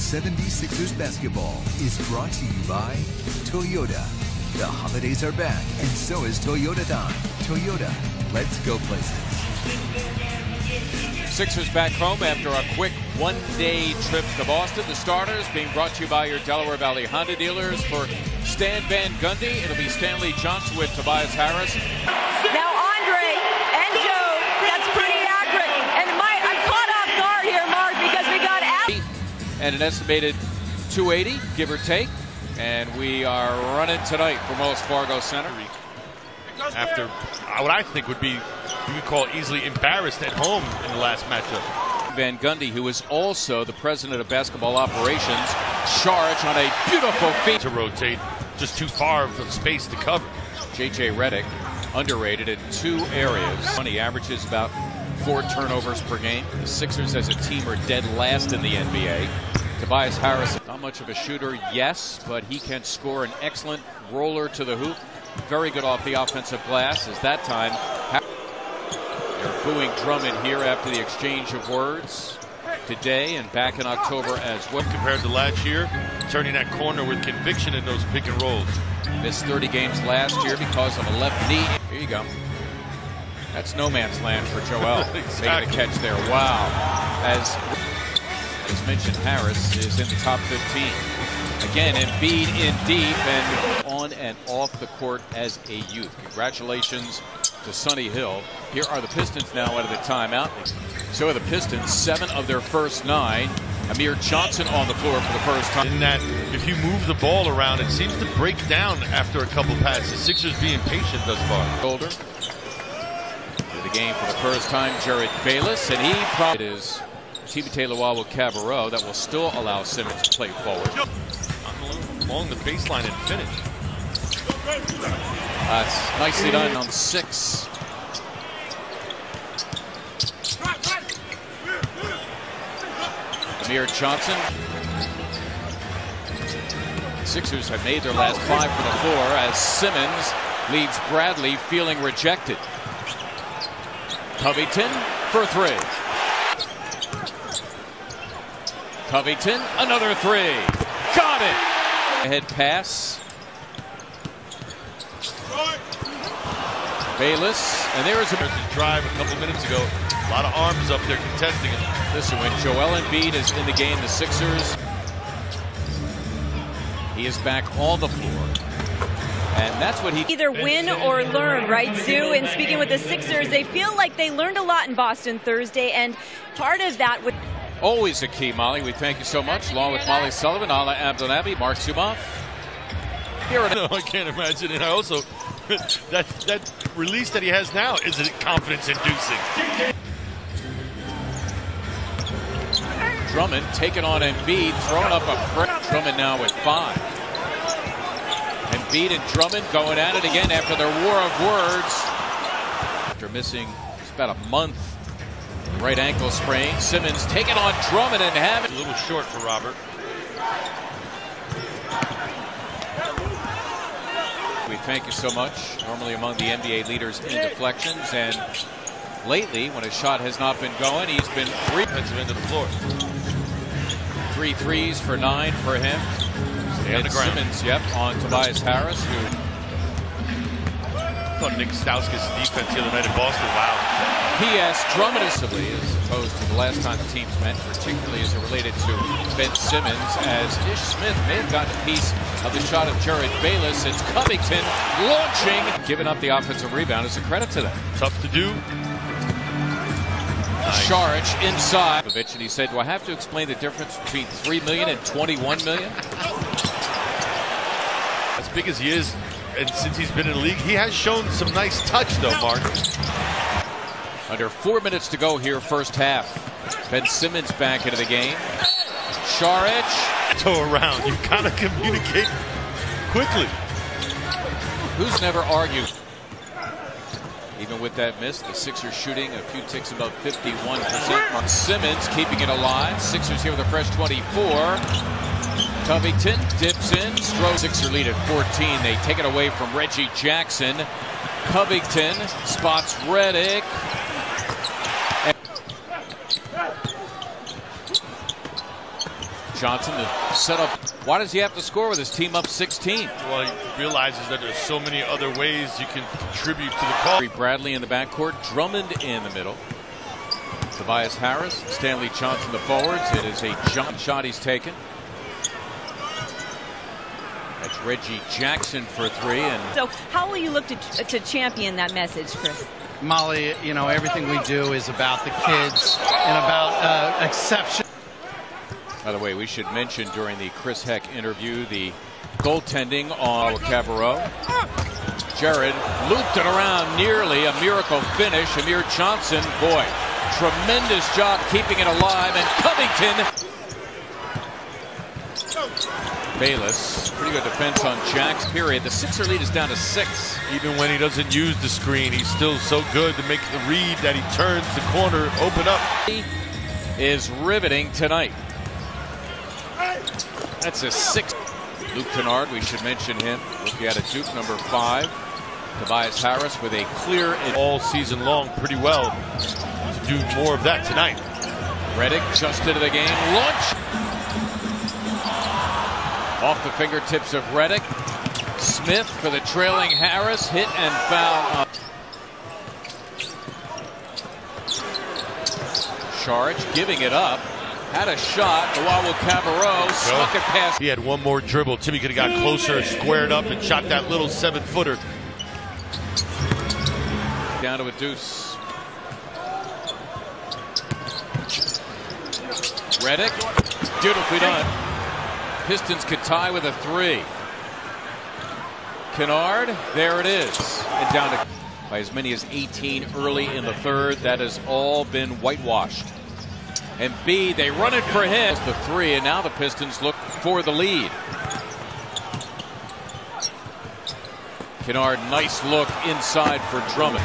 76ers basketball is brought to you by Toyota. The holidays are back, and so is Toyota Time. Toyota, let's go places. Sixers back home after a quick one-day trip to Boston. The starters being brought to you by your Delaware Valley Honda dealers. For Stan Van Gundy, it'll be Stanley Johnson with Tobias Harris. Now Andre and Joe, that's pretty accurate. And I'm caught off guard here, Mark, because we got and an estimated 280, give or take. And we are running tonight from Wells Fargo Center. After what I think would be, you could call easily embarrassed at home in the last matchup. Van Gundy, who is also the president of basketball operations, charge on a beautiful feat to rotate, just too far of space to cover. J.J. Redick, underrated in two areas. He averages about 4 turnovers per game. The Sixers as a team are dead last in the NBA. Tobias Harris, not much of a shooter, yes, but he can score an excellent roller to the hoop. Very good off the offensive glass. As that time, they're booing Drummond here after the exchange of words today and back in October as well. Compared to last year, turning that corner with conviction in those pick and rolls. Missed 30 games last year because of a left knee. Here you go. That's no man's land for Joel. Exactly. Making a catch there. Wow. As mentioned, Harris is in the top 15. Again, Embiid in deep and on and off the court as a youth. Congratulations to Sonny Hill. Here are the Pistons now out of the timeout. So are the Pistons, 7 of their first 9. Amir Johnson on the floor for the first time. In that, if you move the ball around, it seems to break down after a couple passes. Sixers being patient thus far. Shoulder. To the game for the first time, Jared Bayless, and he probably is Timothé Luwawu-Cabarrot that will still allow Simmons to play forward. Along the baseline and finish. That's nicely done on 6. Amir Johnson. Sixers have made their last 5 for the floor as Simmons leads Bradley, feeling rejected. Covington for 3. Covington, another 3. Got it! Ahead pass. Bayless, and there's a drive a couple minutes ago. A lot of arms up there contesting it. Listen, when Joel Embiid is in the game, the Sixers, he is back on the floor. And that's what he either win or learn, right, Sue? And speaking with the Sixers, they feel like they learned a lot in Boston Thursday, and part of that would always a key, Molly. We thank you so much. Along with Molly Sullivan, Ala Abdelnabi, Mark Sumoff. Here No, I can't imagine. And I also, that release that he has now isn't confidence-inducing. Drummond taking on Embiid, throwing up a press. Drummond now with 5. Embiid and Drummond going at it again after their war of words. After missing about a month. Right ankle sprain. Simmons taking on Drummond and having a little short for Robert. We thank you so much. Normally among the NBA leaders in deflections, and lately when a shot has not been going, he's been 3 defensive end of the floor. 3 threes for 9 for him. Stay on the ground. Simmons, yep, on Tobias Harris, who I thought Nick Stauskas' defense the other night in Boston. Wow. P.S. Drummond as opposed to the last time the teams met, particularly as it related to Ben Simmons, as Ish Smith may have gotten a piece of the shot of Jared Bayless. It's Covington launching. Giving up the offensive rebound is a credit to them. Tough to do. Nice. Charge inside. And he said, do I have to explain the difference between $3 million and $21 million? As big as he is, and since he's been in the league, he has shown some nice touch, though, Mark. Under 4 minutes to go here, first half. Ben Simmons back into the game. Saric. Toe around. You gotta communicate quickly. Who's never argued? Even with that miss, the Sixers shooting a few ticks above 51%. Mark Simmons keeping it alive. Sixers here with a fresh 24. Covington dips in. Sixer lead at 14. They take it away from Reggie Jackson. Covington spots Redick. Johnson to set up. Why does he have to score with his team up 16? Well, he realizes that there's so many other ways you can contribute to the call. Bradley in the backcourt, Drummond in the middle. Tobias Harris, Stanley Johnson the forwards. It is a jump shot he's taken. That's Reggie Jackson for three. And so how will you look to champion that message, Chris? Molly, you know, everything we do is about the kids and about exception. By the way, we should mention during the Chris Heck interview the goaltending on Cabarrot. Jared looped it around, nearly a miracle finish. Amir Johnson, boy, tremendous job keeping it alive. And Covington. Bayless, pretty good defense on Jack's period. The Sixer lead is down to 6. Even when he doesn't use the screen, he's still so good to make the read that he turns the corner, open up. He is riveting tonight. That's a 6. Luke Kennard, we should mention him. Rookie out of Duke, number 5. Tobias Harris with a clear all season long pretty well to do more of that tonight. Redick just into the game. Launch. Off the fingertips of Redick. Smith for the trailing Harris. Hit and foul. Saric giving it up. Had a shot. Wawa Cabarrot snuck it past. He had one more dribble. Timmy could have got closer, squared up, and shot that little 7-footer. Down to a deuce. Redick. Beautifully done. Pistons could tie with a 3. Kennard, there it is. And down to by as many as 18 early in the third. That has all been whitewashed. And B, they run it for him. It's the 3, and now the Pistons look for the lead. Kennard, nice look inside for Drummond.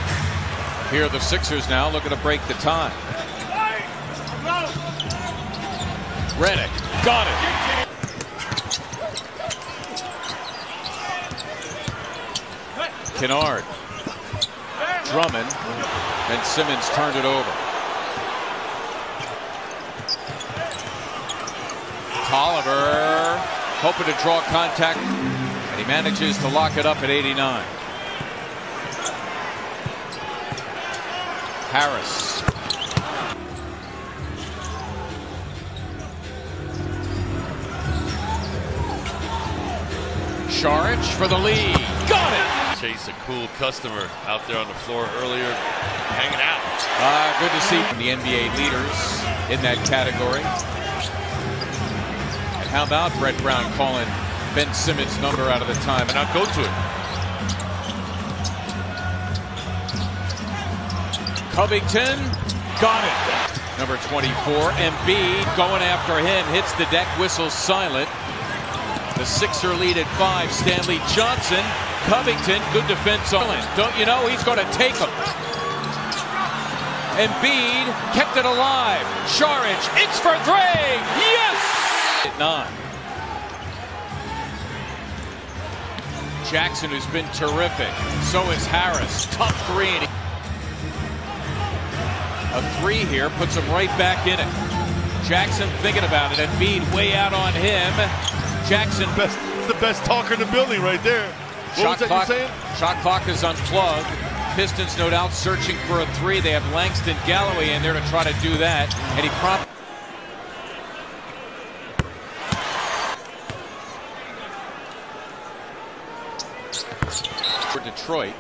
Here are the Sixers now looking to break the tie. Redick, got it. Kennard, Drummond, and Simmons turned it over. Tolliver hoping to draw contact, and he manages to lock it up at 89. Harris. Saric for the lead. Got it! Chase, a cool customer out there on the floor earlier, hanging out. Good to see the NBA leaders in that category. And how about Brett Brown calling Ben Simmons' number out of the time? And I'll go to it. Covington got it. Number 24, Embiid going after him, hits the deck, whistle silent. The Sixer lead at 5. Stanley Johnson. Covington, good defense on him. Don't you know he's going to take him? Embiid kept it alive. Saric, it's for 3. Yes! At 9. Jackson, who's been terrific. So is Harris. Tough 3. A 3 here puts him right back in it. Jackson thinking about it. Embiid way out on him. Jackson. The best talker in the building right there. What was that you saying? Shot clock is unplugged. Pistons no doubt searching for a 3. They have Langston Galloway in there to try to do that. And he prompted. For Detroit.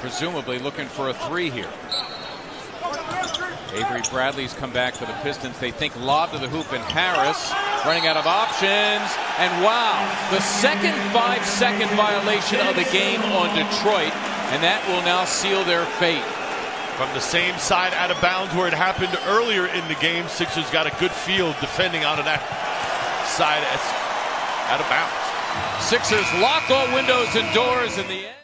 Presumably looking for a 3 here. Avery Bradley's come back for the Pistons. They think lob to the hoop, and Harris running out of options. And wow, the second 5-second violation of the game on Detroit, and that will now seal their fate. From the same side out of bounds where it happened earlier in the game, Sixers got a good field defending out of that side out of bounds. Sixers lock all windows and doors in the end.